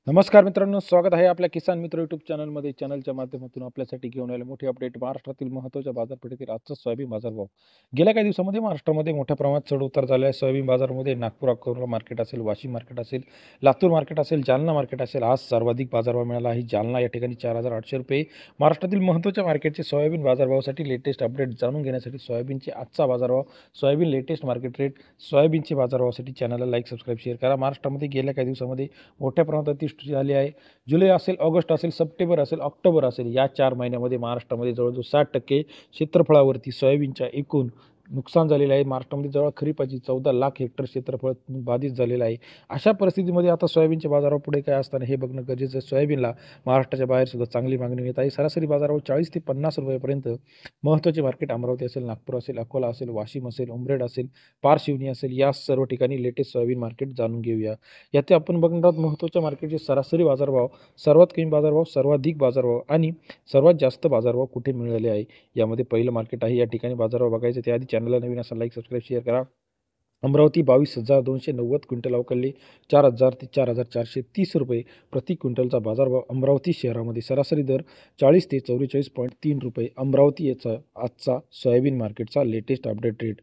नमस्कार मित्रांनो, स्वागत आहे आपल्या किसान मित्र यूट्यूब चॅनलमध्ये. चॅनलच्या माध्यमातून आपल्यासाठी घेऊन आले मोठी अपडेट. महाराष्ट्रातील महत्त्वाच्या बाजारपेठेतील आजचा सोयाबीन बाजारभाव. गेल्या काही दिवसांमध्ये महाराष्ट्रामध्ये मोठ्या प्रमाणात चढ उतार झाला आहे. सोयाबीन बाजारामध्ये नागपूर अकोला मार्केट असेल, वाशिम मार्केट असेल, लातूर मार्केट असेल, जालना मार्केट असेल, आज सर्वाधिक बाजारभाव मिळाला आहे. जालना या ठिकाणी 4,800 रुपये. महाराष्ट्रातील महत्त्वाच्या मार्केटचे सोयाबीन बाजारभावासाठी लेटेस्ट अपडेट जाणून घेण्यासाठी सोयाबीनचे आजचा बाजारभाव, सोयाबीन लेटेस्ट मार्केट रेट, सोयाबीनचे बाजारभावासाठी चॅनलला लाईक, सबस्क्राईब, शेअर करा. महाराष्ट्रामध्ये गेल्या काही दिवसांमध्ये मोठ्या प्रमाणात अतिवृष्टी झाली आहे. जुलै असेल, ऑगस्ट असेल, सप्टेंबर असेल, ऑक्टोबर असेल, या 4 महिन्यामध्ये महाराष्ट्रामध्ये जवळजवळ 60% क्षेत्रफळावरती सोयाबीनच्या एकूण नुकसान झालेलं आहे. महाराष्ट्रामध्ये जवळ खरीपाची 14 लाख हेक्टर क्षेत्रफळ बाधित झालेलं आहे. अशा परिस्थितीमध्ये आता सोयाबीनच्या बाजारावर पुढे काय असताना हे बघणं गरजेचं आहे. सोयाबीनला महाराष्ट्राच्या बाहेर सुद्धा चांगली मागणी येत आहे. सरासरी बाजारावर 40 ते 50 रुपयापर्यंत महत्त्वाचे मार्केट अमरावती असेल, नागपूर असेल, अकोला असेल, वाशिम असेल, उमरेड असेल, पारशिवनी असेल, या सर्व ठिकाणी लेटेस्ट सोयाबीन मार्केट जाणून घेऊया. यात आपण बघणार आहोत महत्त्वाच्या मार्केटचे सरासरी बाजारभाव, सर्वात कमी बाजारभाव, सर्वाधिक बाजारभाव आणि सर्वात जास्त बाजारभाव कुठे मिळाले आहे. यामध्ये पहिलं मार्केट आहे. या ठिकाणी बाजारभाव बघायचे त्याआधी चॅनलला नवीन असाल लाईक, सबस्क्राईब, शेअर करा. अमरावती 22,290 क्विंटल अवकाळी 4,000 ते 4,430 रुपये प्रति क्विंटलचा बाजारभाव. अमरावती शहरामध्ये सरासरी दर 40 ते 44.3 रुपये. अमरावती याचा आजचा सोयाबीन मार्केटचा latest update rate.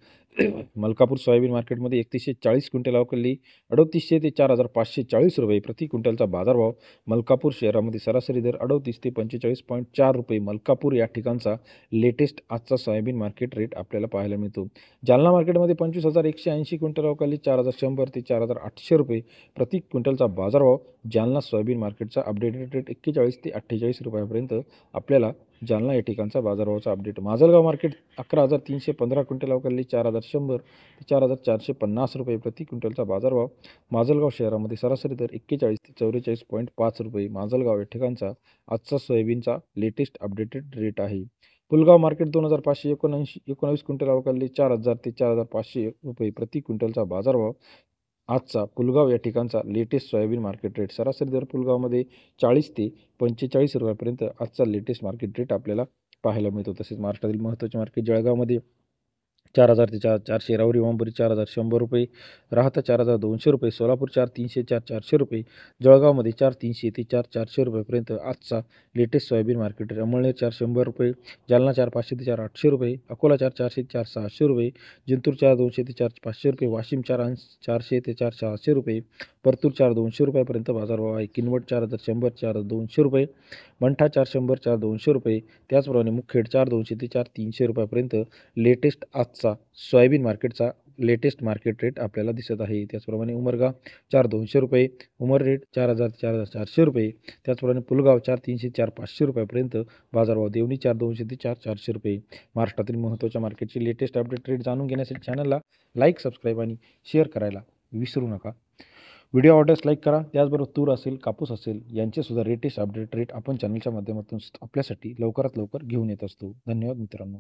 Malkapur soybean मार्केटमध्ये 3140 क्विंटल अवकाळी 3800 ते 4,540 रुपये प्रति क्विंटलचा बाजारभाव. मलकापूर शहरामध्ये सरासरी दर 38 ते 45.4 रुपये. मलकापूर या ठिकाणचा लेटेस्ट आजचा सोयाबीन मार्केट रेट आपल्याला पाहायला मिळतो. जालना मार्केटमध्ये 25,180 क्विंटल अवकाळी 4,100 ते 4,800 रुपये प्रति क्विंटलचा बाजारभाव. जालना सोयाबीन मार्केटचा अपडेटेड रेट 41 ते 48 रुपयापर्यंत आपल्याला जालना या ठिकाणचा बाजारभावाचा अपडेट. माजलगाव मार्केट 11,315 क्विंटल अवकाळी 4,100 ते 4,450 रुपये प्रति क्विंटलचा बाजारभाव. माजलगाव शहरामध्ये सरासरी दर 41 ते 44.5 रुपये. माजलगाव या ठिकाणचा आजचा सोयाबीनचा लेटेस्ट अपडेटेड रेट आहे. पुलगाव मार्केट 2,519 क्विंटल अवकाळी 4,000 ते 4,500 रुपये प्रति क्विंटलचा बाजारभाव. आजचा पुलगाव या ठिकाणचा लेटेस्ट सोयाबीन मार्केट रेट. सरासरी दर पुलगावमध्ये 40 ते 45 रुपयापर्यंत आजचा लेटेस्ट मार्केट रेट आपल्याला पाहायला मिळतो. तसेच महाराष्ट्रातील महत्त्वाचे मार्केट जळगावमध्ये 4,000 ते 4,400, राहुरी वांबोरी 4,100 रुपये, राहता 4,200 रुपये, सोलापूर 4,300 4,400 रुपये, जळगावमध्ये 4,300 ते 4,400 रुपयेपर्यंत आजचा latest soybean market rate. Amalner 4,100 रुपये, जालना 4,500 ते 4,800 रुपये, अकोला 4,400 ते 4,600 रुपये, जिंतूर 4,200 ते 4,500 रुपये, वाशिम 4,400 ते 4,600 रुपये, परतूर 4,200 रुपयापर्यंत बाजारभाव आहे. किनवट 4,100 4,200 रुपये, मंठा 4,100 4,200 रुपये, त्याचप्रमाणे मुखेड 4,200 ते 4,300 रुपयापर्यंत लेटेस्ट आजचा सोयाबीन मार्केटचा लेटेस्ट मार्केट रेट आपल्याला दिसत आहे. त्याचप्रमाणे उमरगा 4,200 रुपये, उमररेट 4,000 ते 4,400 रुपये, त्याचप्रमाणे पुलगाव 4,300 ते 4,500 रुपयापर्यंत बाजारभाव. देवणी 4,200 ते 4,400 रुपये. महाराष्ट्रातील महत्त्वाच्या मार्केटची लेटेस्ट अपडेट रेट जाणून घेण्यासाठी चॅनलला लाईक, सबस्क्राईब आणि शेअर करायला विसरू नका. व्हिडिओ आवडल्यास लाईक करा. त्याचबरोबर तूर असेल, कापूस असेल, यांचेसुद्धा लेटेस्ट अपडेट रेट आपण चॅनलच्या माध्यमातून आपल्यासाठी लवकरात लवकर घेऊन येत असतो. धन्यवाद मित्रांनो.